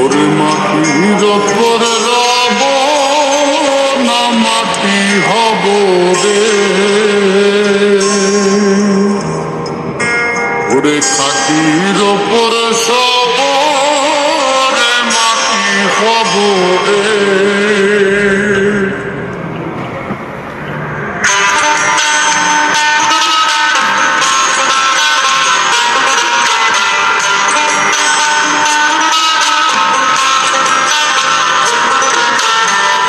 ওরে মাটির ওপর রব না মাটি হব রে, ওরে খাটির ওপর সব রে মাটি হব রে।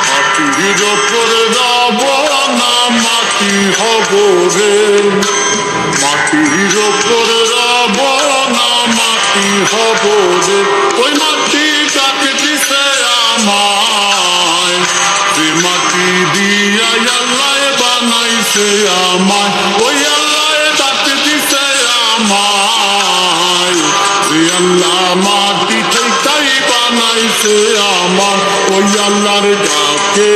মাটির ওপর রব না মাটি হব রে, মাটির ওপর রব না মাটি হব রে। ওই মাটি ডাকে দিছে আমায়, যে মাটি দিয়া আল্লাহ বানাইছে আমায়। ওই আল্লাহ ডাকে দিছে আমায়, যে আল্লাহ মাটি থেকেই বানাইছে আমার। ওই আল্লাহর ডাকে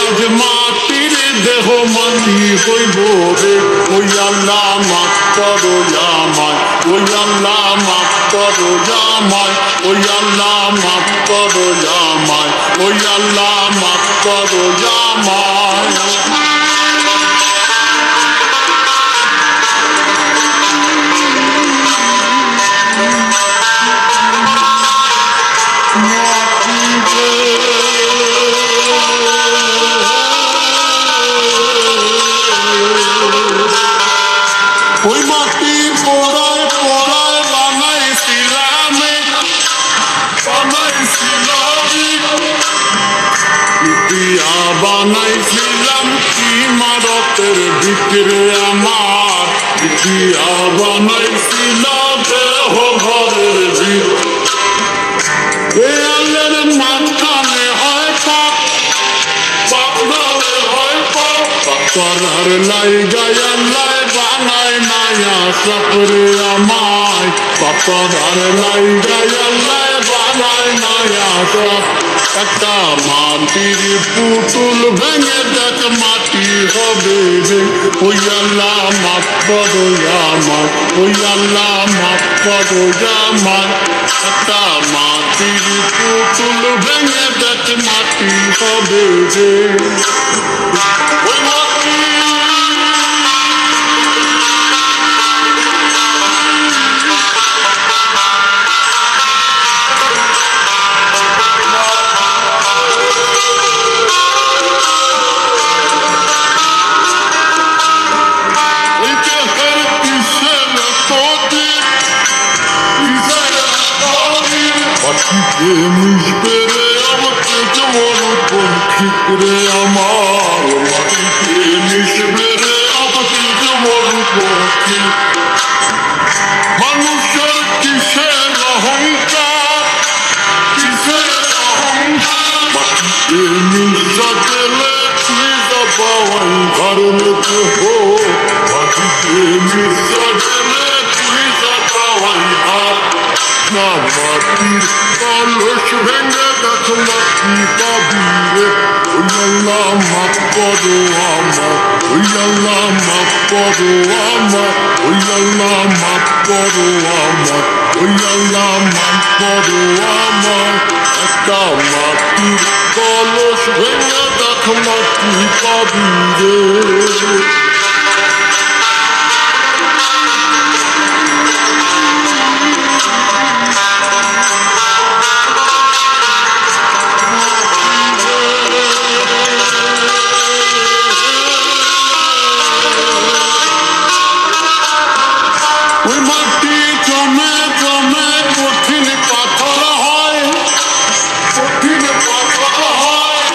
আজ মাটির দেহ মাটি হইব রে। ওই আল্লাহ মাফ করো আমায়, ওই আল্লাহ মাফ করো আমায়, ওই আল্লাহ মাফ করো আমায়, ওই আল্লাহ মাফ করো আমায়। ওই মাটি পোড়ায় পোড়ায় বানাইছিলাম, ইতিয়া বানাইছিলাম ইমারতের ভিতরে আমার, ইতিয়া বানাইছিলাম দেহ ঘরের ভিতরে। আল্লাহর মাঝখানে হয় পাপ, বাপরে হয় পাপ, পাপার লাইগায় আল্লাহ বানায় নায়া সাপরে আমায়, পাপার লাইগায় আল্লাহ বানায় নায়া সাপ। একটা মাটির পুতুল ভেঙে দেখ মাটি হবে রে। ওই আল্লাহ মাফ করো আমায়, ওই আল্লাহ মাফ করো আমায়। একটা মাটির পুতুল ভেঙে দেখ মাটি হবে রে। ওই মাটি মিশবে রে আমাকে যেমন ঠিক রে আমার, মাটিতে মিশবে রে আমাকে যেমন ঠিক। মানুষের কিসের অহংকার, কিসের অহংকার, মাটিতে মিশা গেলে মিশা পাওয়াই ঘরের হো, মাটিতে মিশা গেলে মিশা পাওয়াই হাত না। মাটির কলস ভেঙে দেখ মাটি পাবি রে। ওই আল্লাহ মাফ করো আমায়, ওই আল্লাহ মাফ করো আমায়, ওই আল্লাহ মাফ করো আমায়, ওই আল্লাহ মাফ করো আমায়। একটা মাটির কলস ভেঙে দেখ মাটি পাবি রে। ওই মাটি জমে জমে কঠিন পাথর হয়, কঠিন পাথর হয়।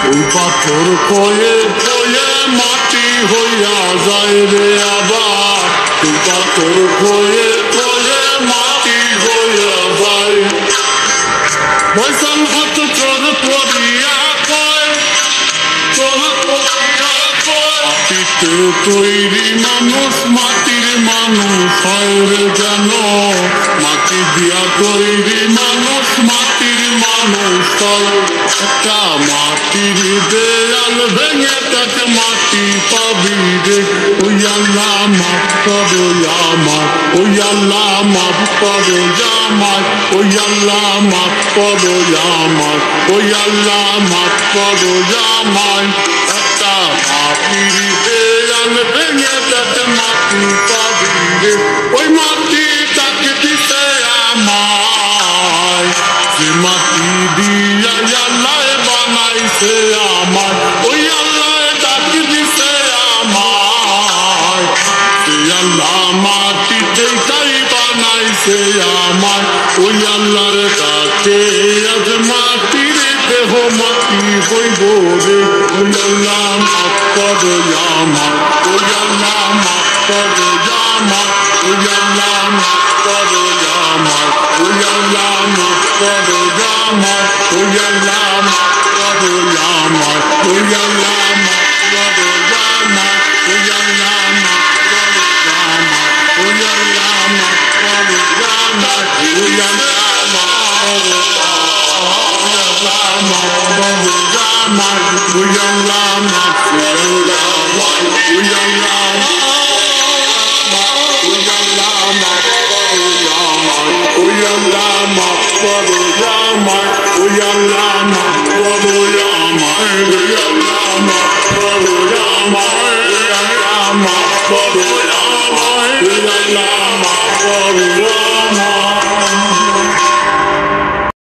ওই পাথর কয়ে কয়ে মাটি হইয়া যায় রে আবার, ওই পাথর কয়ে কয়ে মাটি হইয়া যায়। বৈশাল হাত চোর পড়িয়া কয়, চোর পড়িয়া কয়, মাটিতে তৈরি মানুষ মাটির মানুষ হয় রে যেন, মাটি দিয়া তৈরি মানুষ মাটির মানুষ জনস্থল একটা মাটির দেয়াল ভেঙে তাকে মাটি পাবি রে ওই আল্লাহ মাফ করো আমার ওই আল্লাহ মাফ করো আমার ওই আল্লাহ মাফ করো আমার ওই আল্লাহ মাফ করো আমার একটা মাটির দেয়াল ভেঙে তাকে মাটি পাবি রে ওই মাটি তাকে দিতে আমার যে মাটি দিয়া আল্লাহ বানাইছে আমার ওই আল্লাহ তাকে দিতে আমার যে আল্লাহ মাটিতে তাই বানাইছে আমার ওই আল্লাহর কাছে আজ মাটির দেহ মাটি হইব রে ওই আল্লাহ মাফ করো আমার ওই আল্লাহ মাফ করো আমার ওই আল্লাহ মাফ করো আমার ওই আল্লাহ মাফ করো আমার ওই আল্লাহ মাফ করো আমার ওই আল্লাহ মাফ করো আমার ওই আল্লাহ মাফ করো আমার ওই আল্লাহ মাফ করো আমার ওই আল্লাহ Allah